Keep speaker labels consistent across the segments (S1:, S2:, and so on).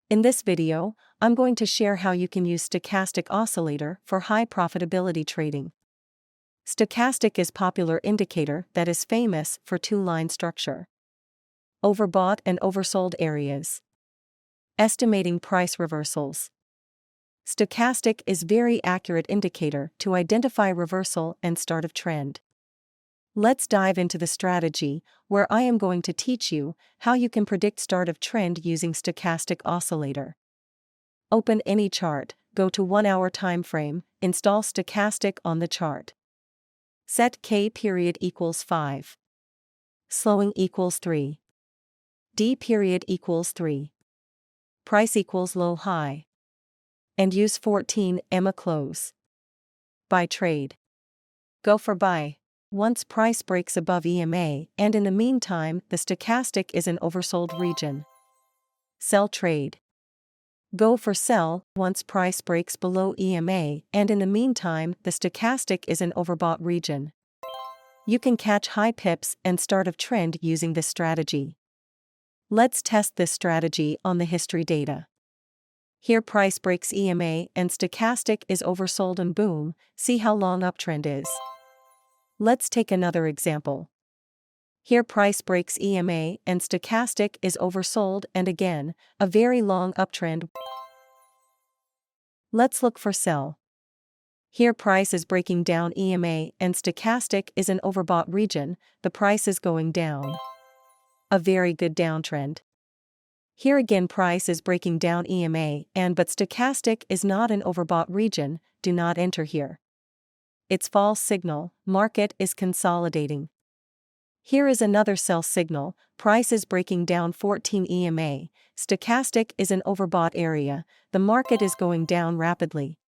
S1: In this video, I'm going to share how you can use Stochastic Oscillator for high profitability trading. Stochastic is a popular indicator that is famous for two-line structure. Overbought and oversold areas. Estimating price reversals. Stochastic is very accurate indicator to identify reversal and start of trend. Let's dive into the strategy, where I am going to teach you how you can predict start of trend using Stochastic Oscillator. Open any chart, go to 1 hour time frame, install Stochastic on the chart. Set K period equals 5. Slowing equals 3. D period equals 3. Price equals low high. And use 14 EMA close. Buy trade. Go for buy. Once price breaks above EMA and in the meantime the stochastic is in oversold region. Sell trade. Go for sell once price breaks below EMA and in the meantime the stochastic is in overbought region. You can catch high pips and start of trend using this strategy. Let's test this strategy on the history data. Here price breaks EMA and stochastic is oversold and boom, see how long uptrend is. Let's take another example. Here price breaks EMA and stochastic is oversold and again, a very long uptrend. Let's look for sell. Here price is breaking down EMA and stochastic is in overbought region, the price is going down. A very good downtrend. Here again price is breaking down EMA but stochastic is not in overbought region, do not enter here. It's false signal, market is consolidating. Here is another sell signal, price is breaking down 14 EMA, stochastic is in overbought area, the market is going down rapidly.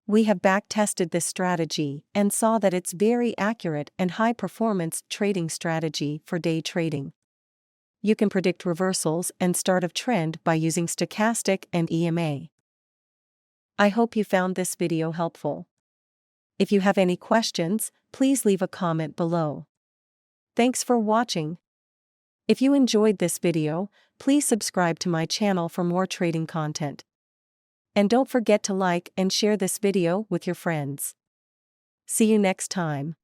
S1: We have back-tested this strategy and saw that it's very accurate and high-performance trading strategy for day trading. You can predict reversals and start of trend by using stochastic and EMA. I hope you found this video helpful. If you have any questions, please leave a comment below. Thanks for watching. If you enjoyed this video, please subscribe to my channel for more trading content. And don't forget to like and share this video with your friends. See you next time.